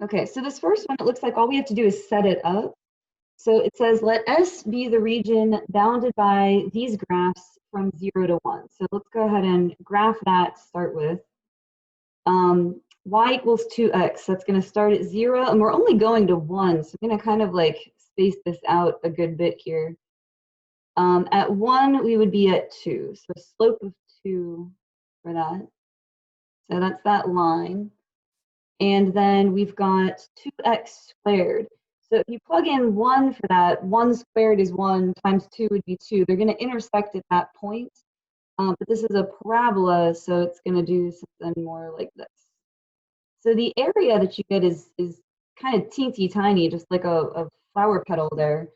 Okay, so this first one, it looks like all we have to do is set it up. So it says, let S be the region bounded by these graphs from 0 to 1. So let's go ahead and graph that to start with. Y equals 2x, that's going to start at 0, and we're only going to 1, so I'm going to kind of like space this out a good bit here. At 1, we would be at 2, so slope of 2 for that. So that's that line. And then we've got 2x squared. So if you plug in 1 for that, 1 squared is 1 times 2 would be 2. They're going to intersect at that point. But this is a parabola, so it's going to do something more like this. So the area that you get is kind of teensy tiny, just like a flower petal there.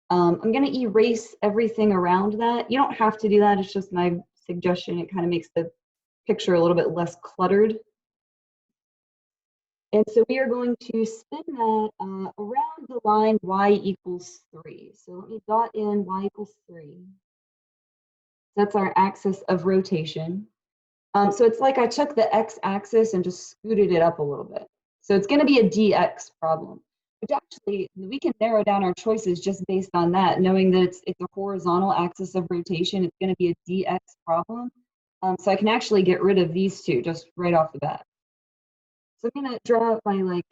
I'm going to erase everything around that. You don't have to do that. It's just my suggestion. It kind of makes the picture a little bit less cluttered. And so we are going to spin that around the line y equals 3. So let me dot in y equals 3. That's our axis of rotation. So it's like I took the x-axis and just scooted it up a little bit. So it's going to be a dx problem, which actually we can narrow down our choices just based on that, knowing that it's a horizontal axis of rotation. It's going to be a dx problem. So I can actually get rid of these two just right off the bat. So I'm going to draw my like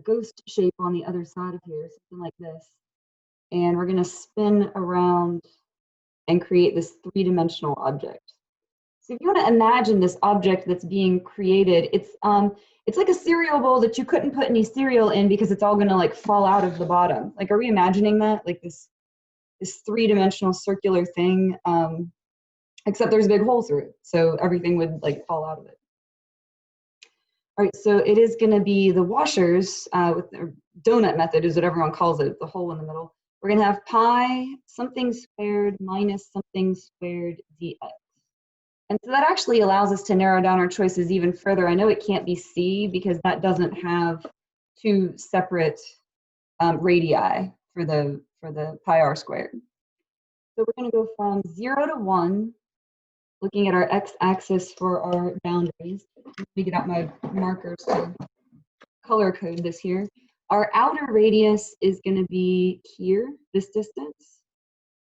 ghost shape on the other side of here, something like this. And we're going to spin around and create this three-dimensional object. So if you want to imagine this object that's being created, it's like a cereal bowl that you couldn't put any cereal in because it's all going to like fall out of the bottom. Like, are we imagining that? Like this three-dimensional circular thing, except there's a big hole through it, so everything would like fall out of it. All right, so it is going to be the washers with the donut method is what everyone calls it, the hole in the middle. We're going to have pi something squared minus something squared dx. And so that actually allows us to narrow down our choices even further. I know it can't be C because that doesn't have two separate radii for the pi r squared. So we're going to go from 0 to 1, looking at our x-axis for our boundaries. Let me get out my markers to color code this here. Our outer radius is going to be here, this distance.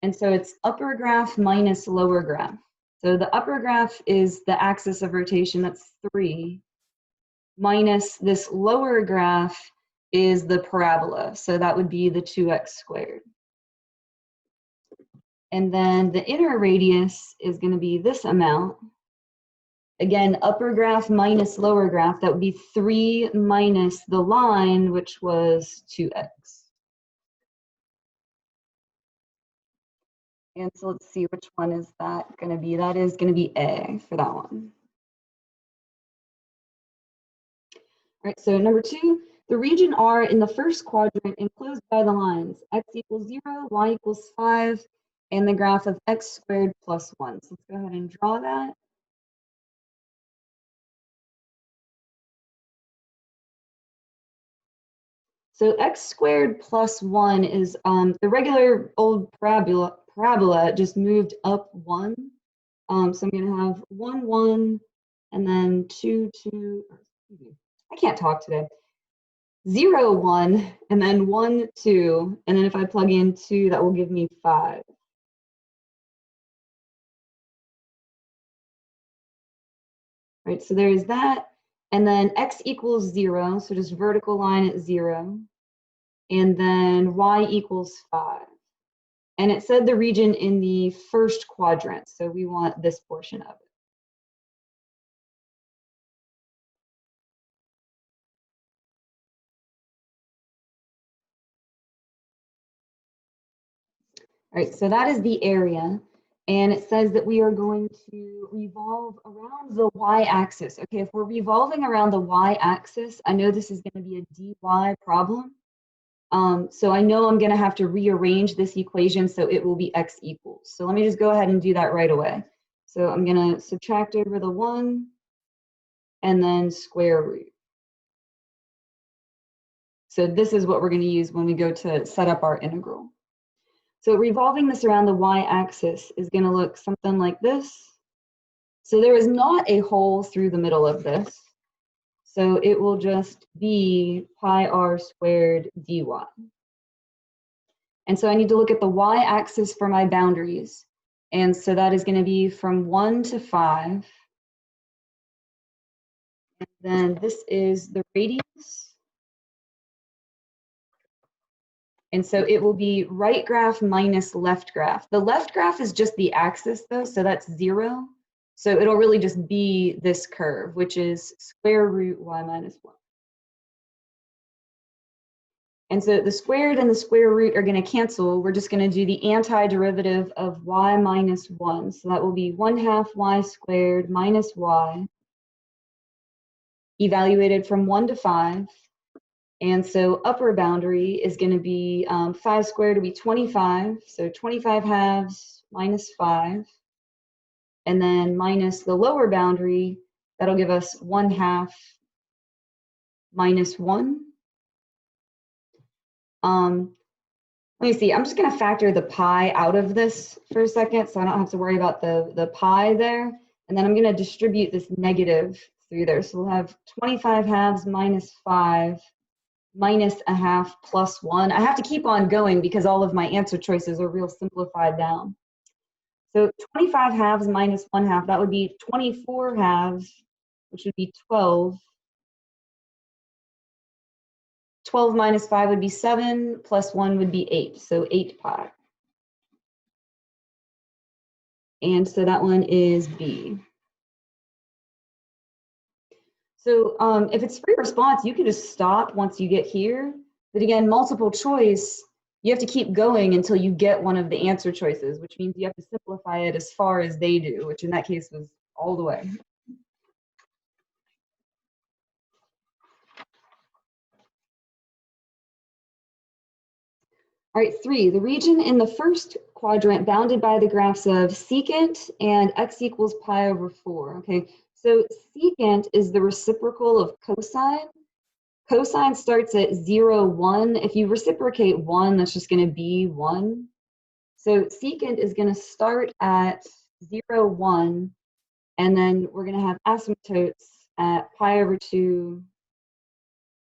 And so it's upper graph minus lower graph. So the upper graph is the axis of rotation, that's 3, minus this lower graph is the parabola. So that would be the 2x squared. And then the inner radius is going to be this amount. Again, upper graph minus lower graph, that would be 3 minus the line, which was 2x. And so let's see, which one is that going to be? That is going to be A for that one. All right, so number 2, the region R in the first quadrant enclosed by the lines x equals 0, y equals 5, and the graph of x squared plus 1. So let's go ahead and draw that. So x squared plus 1 is the regular old parabola just moved up 1. So I'm going to have 1, 1, and then 2, 2. I can't talk today. 0, 1, and then 1, 2. And then if I plug in 2, that will give me 5. Right, so there's that. And then x equals 0, so just vertical line at 0. And then y equals 5. And it said the region in the first quadrant, so we want this portion of it. All right, so that is the area. And it says that we are going to revolve around the y-axis. Okay, if we're revolving around the y-axis, I know this is going to be a dy problem. So I know I'm going to have to rearrange this equation so it will be x equals. So let me just go ahead and do that right away. So I'm going to subtract over the 1 and then square root. So this is what we're going to use when we go to set up our integral. So revolving this around the y-axis is going to look something like this. So there is not a hole through the middle of this. So it will just be pi r squared dy. And so I need to look at the y-axis for my boundaries. And so that is going to be from 1 to 5. And then this is the radius. And so it will be right graph minus left graph. The left graph is just the axis though, so that's 0. So it'll really just be this curve, which is square root y minus 1. And so the squared and the square root are going to cancel. We're just going to do the antiderivative of y minus 1. So that will be 1/2 y squared minus y, evaluated from 1 to 5. And so upper boundary is going to be 5 squared will be 25. So 25 halves minus 5. And then minus the lower boundary, that'll give us 1/2 minus 1. Let me see, I'm just going to factor the pi out of this for a second so I don't have to worry about the pi there. And then I'm going to distribute this negative through there. So we'll have 25 halves minus 5 minus 1/2 plus 1. I have to keep on going because all of my answer choices are real simplified down. So 25 halves minus 1/2, that would be 24 halves, which would be 12. 12 minus 5 would be 7, plus 1 would be 8, so 8 pi. And so that one is B. So if it's free response, you can just stop once you get here. But again, multiple choice, you have to keep going until you get one of the answer choices, which means you have to simplify it as far as they do, which in that case was all the way. All right, 3, the region in the first quadrant bounded by the graphs of secant and x equals pi over 4. Okay, so secant is the reciprocal of cosine. Cosine starts at 0, 1. If you reciprocate 1, that's just going to be 1. So secant is going to start at 0, 1, and then we're going to have asymptotes at pi over 2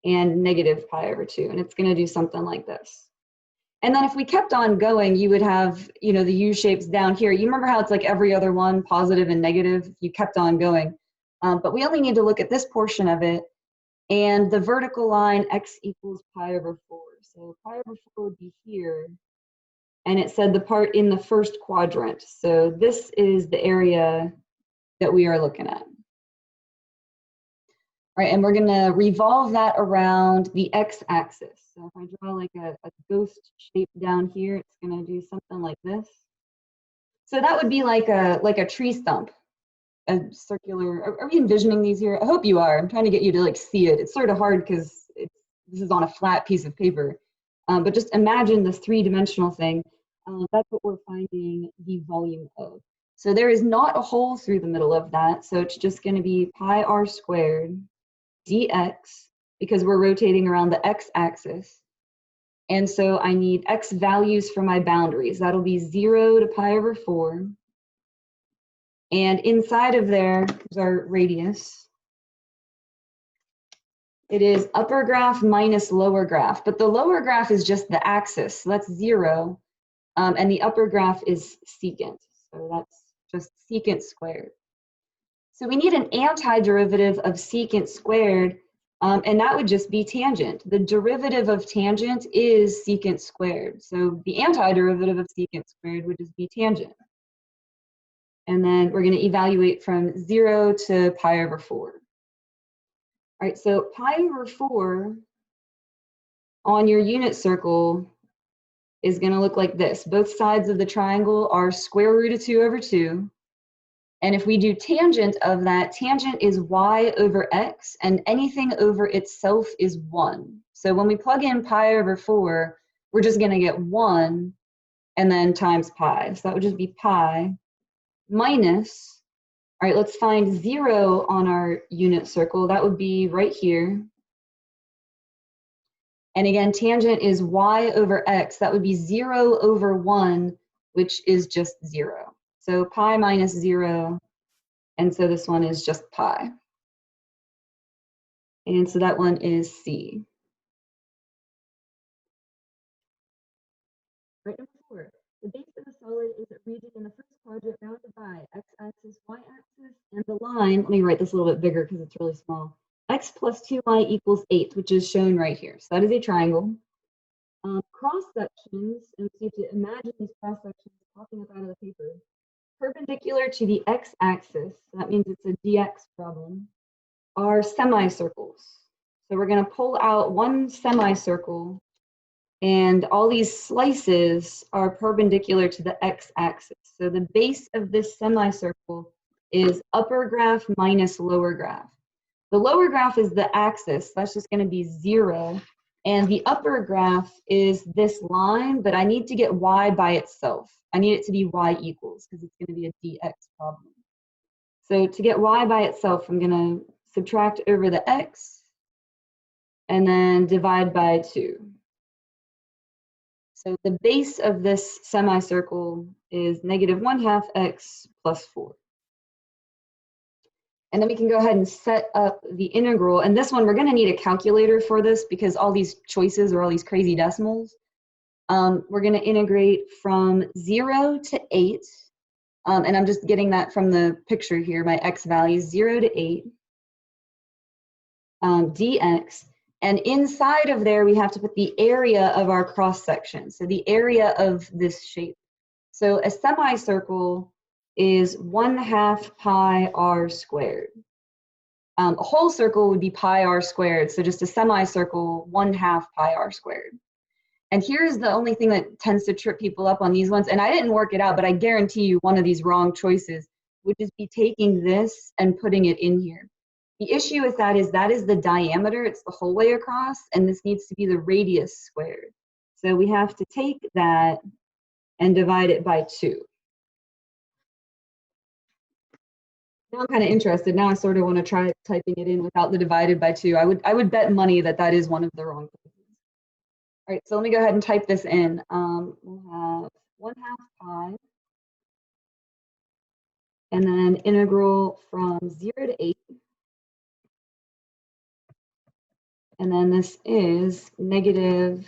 and negative pi over 2, and it's going to do something like this. And then if we kept on going, you would have, you know, the U-shapes down here. You remember how it's like every other one, positive and negative? You kept on going. But we only need to look at this portion of it. And the vertical line, x equals pi over 4. So pi over 4 would be here. And it said the part in the first quadrant. So this is the area that we are looking at. All right, and we're going to revolve that around the x-axis. So if I draw like a ghost shape down here, it's going to do something like this. So that would be like a tree stump, a circular. Are we envisioning these here? I hope you are. I'm trying to get you to like see it. It's sort of hard because this is on a flat piece of paper. But just imagine this three-dimensional thing. That's what we're finding the volume of. So there is not a hole through the middle of that. So it's just going to be pi r squared dx, because we're rotating around the x-axis. And so I need x values for my boundaries. That'll be 0 to pi over 4. And inside of there is our radius. It is upper graph minus lower graph, but the lower graph is just the axis, so that's 0. And the upper graph is secant, so that's just secant squared. So we need an antiderivative of secant squared, and that would just be tangent. The derivative of tangent is secant squared. So the antiderivative of secant squared would just be tangent. And then we're going to evaluate from 0 to pi over 4. All right, so pi over 4 on your unit circle is going to look like this. Both sides of the triangle are square root of 2 over 2. And if we do tangent of that, tangent is y over x, and anything over itself is 1. So when we plug in pi over 4, we're just going to get 1 and then times pi. So that would just be pi minus, all right, let's find 0 on our unit circle. That would be right here. And again, tangent is y over x. That would be 0 over 1, which is just 0. So pi minus 0, and so this one is just pi. And so that one is C. Right, number 4. The base of a solid is a region in the first quadrant bounded by x-axis, y-axis, and the line, let me write this a little bit bigger because it's really small, x plus 2y equals 8, which is shown right here. So that is a triangle. Cross sections, and so you have to imagine these cross sections popping up out of the paper, perpendicular to the x-axis, so that means it's a dx problem, are semicircles. So we're going to pull out one semicircle, and all these slices are perpendicular to the x-axis. So the base of this semicircle is upper graph minus lower graph. The lower graph is the axis, that's just going to be 0. And the upper graph is this line, but I need to get y by itself. I need it to be y equals, because it's going to be a dx problem. So to get y by itself, I'm going to subtract over the x, and then divide by 2. So the base of this semicircle is -1/2 x plus 4. And then we can go ahead and set up the integral. And this one, we're going to need a calculator for this because all these choices are all these crazy decimals. We're going to integrate from 0 to 8. And I'm just getting that from the picture here, my x values, 0 to 8 dx. And inside of there, we have to put the area of our cross section. So the area of this shape. So a semicircle is 1/2 pi r squared. A whole circle would be pi r squared. So just a semicircle, 1/2 pi r squared. And here's the only thing that tends to trip people up on these ones. And I didn't work it out, but I guarantee you one of these wrong choices would just be taking this and putting it in here. The issue with that is the diameter. It's the whole way across, and this needs to be the radius squared. So we have to take that and divide it by 2. Now I'm kind of interested. Now I sort of want to try typing it in without the divided by 2. I would bet money that that is one of the wrong places. All right, so let me go ahead and type this in. We'll have 1/2 pi, and then integral from 0 to 8. And then this is -1/2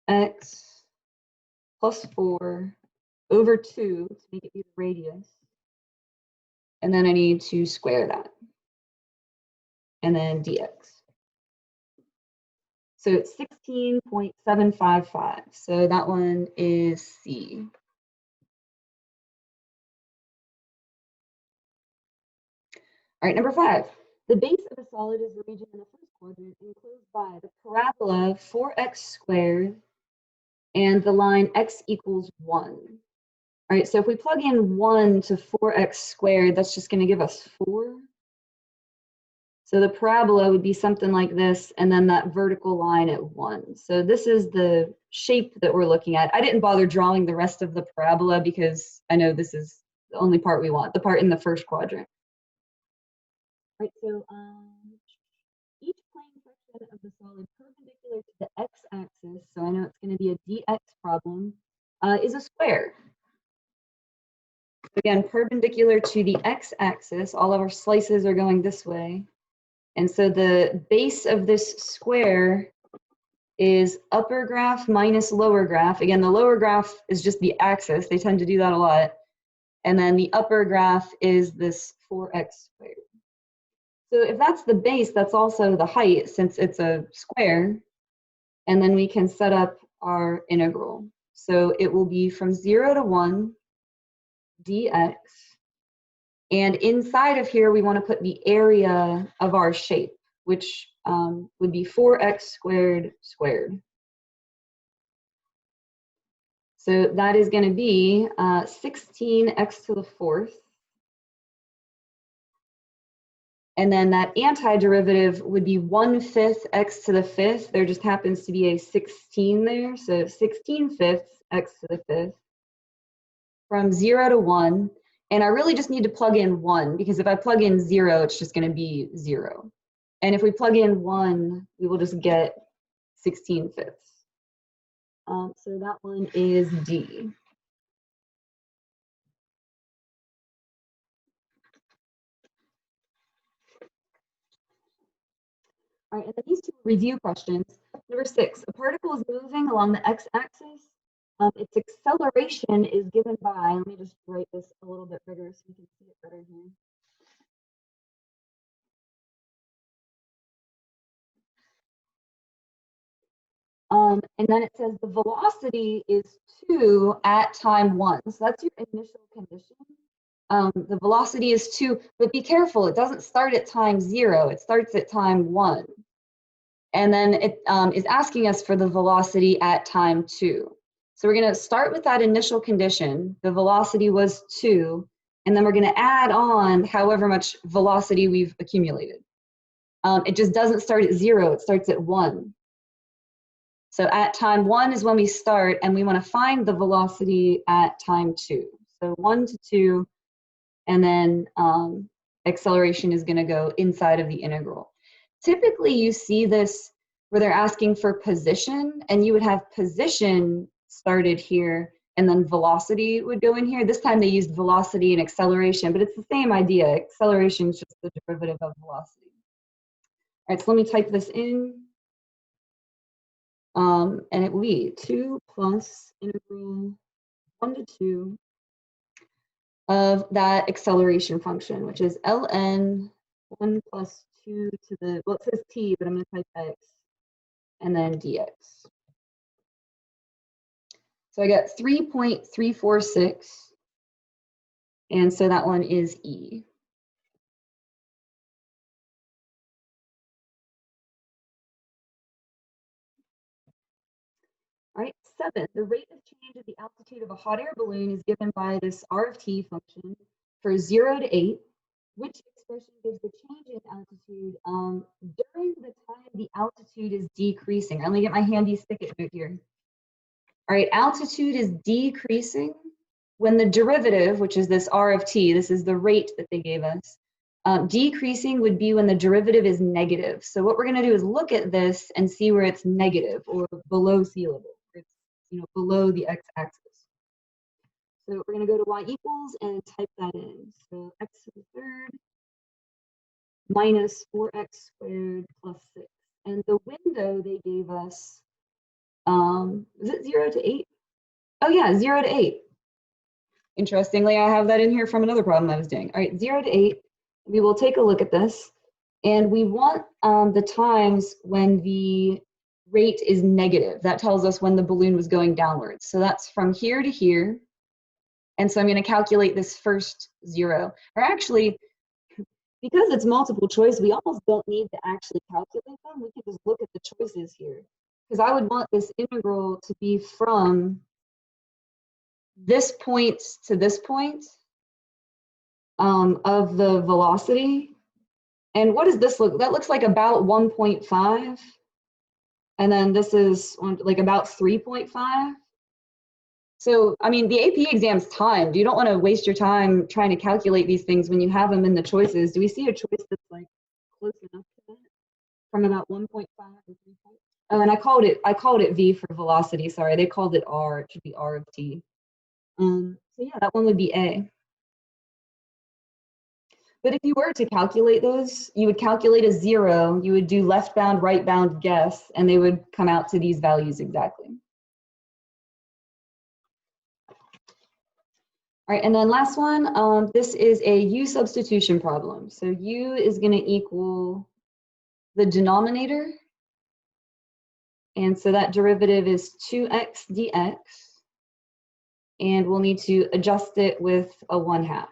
x plus 4 over 2 to make it be the radius. And then I need to square that. And then dx. So it's 16.755. So that one is C. All right, number 5. The base of a solid is the region in the first quadrant enclosed by the parabola 4x squared and the line x equals 1. All right, so if we plug in 1 to 4x squared, that's just going to give us 4. So the parabola would be something like this, and then that vertical line at 1. So this is the shape that we're looking at. I didn't bother drawing the rest of the parabola because I know this is the only part we want, the part in the first quadrant. Right, so each plane section of the solid perpendicular to the x-axis, so I know it's going to be a dx problem, is a square. Again, perpendicular to the x-axis, all of our slices are going this way. And so the base of this square is upper graph minus lower graph. Again, the lower graph is just the axis. They tend to do that a lot. And then the upper graph is this 4x squared. So if that's the base, that's also the height since it's a square. And then we can set up our integral. So it will be from 0 to 1 dx. And inside of here, we want to put the area of our shape, which would be 4x squared squared. So that is going to be 16x to the 4th. And then that antiderivative would be 1/5 x to the 5th. There just happens to be a 16 there. So 16/5 x to the 5th from 0 to 1. And I really just need to plug in 1 because if I plug in 0, it's just going to be 0. And if we plug in 1, we will just get 16/5. So that one is D. All right, and then these two review questions. Number 6, a particle is moving along the x-axis. Its acceleration is given by, let me just write this a little bit bigger so you can see it better here. And then it says the velocity is 2 at time 1. So that's your initial condition. The velocity is 2, but be careful, it doesn't start at time 0, it starts at time 1. And then it is asking us for the velocity at time 2. So we're going to start with that initial condition. The velocity was 2, and then we're going to add on however much velocity we've accumulated. It just doesn't start at 0, it starts at 1. So at time 1 is when we start, and we want to find the velocity at time 2. So 1 to 2, and then acceleration is going to go inside of the integral. Typically, you see this where they're asking for position, and you would have position started here, and then velocity would go in here. This time they used velocity and acceleration, but it's the same idea. Acceleration is just the derivative of velocity. All right, so let me type this in. And it will be 2 plus integral 1 to 2 of that acceleration function, which is ln 1 plus 2 to the, well, it says t, but I'm going to type x, and then dx. So I got 3.346, and so that one is E. All right, 7, the rate of change of the altitude of a hot air balloon is given by this R of t function for 0 to 8. Which expression gives the change in altitude during the time the altitude is decreasing? Let me get my handy stick-it note here. All right, altitude is decreasing when the derivative, which is this R of t, this is the rate that they gave us, decreasing would be when the derivative is negative. So what we're going to do is look at this and see where it's negative or below sea level. It's, below the x-axis. So we're going to go to y equals and type that in. So x to the third minus 4x squared plus 6. And the window they gave us, is it 0 to 8? Oh yeah, 0 to 8. Interestingly, I have that in here from another problem I was doing. All right, 0 to 8. We will take a look at this. And we want the times when the rate is negative. That tells us when the balloon was going downwards. So that's from here to here. And so I'm going to calculate this first 0. Or actually, because it's multiple choice, we almost don't need to actually calculate them. We can just look at the choices here. Because I would want this integral to be from this point to this point of the velocity. And what does this look? That looks like about 1.5. And then this is like about 3.5. So, I mean, the AP exam's timed. You don't want to waste your time trying to calculate these things when you have them in the choices. Do we see a choice that's like close enough to that? From about 1.5 to 3. Oh, and I called it V for velocity. Sorry, they called it R. It should be R of t. So yeah, that one would be A. But if you were to calculate those, you would calculate a 0. You would do left bound, right bound guess, and they would come out to these values exactly. All right, and then last one, this is a U substitution problem. So U is going to equal the denominator. And so that derivative is 2x dx. And we'll need to adjust it with a 1/2.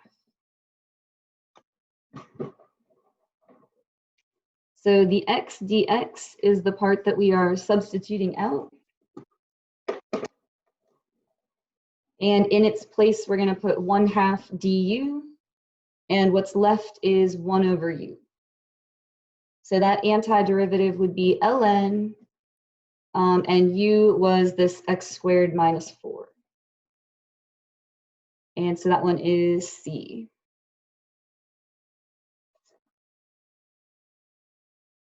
So the x dx is the part that we are substituting out. And in its place, we're going to put 1/2 du. And what's left is 1 over u. So that antiderivative would be ln, and u was this x squared minus 4. And so that one is C.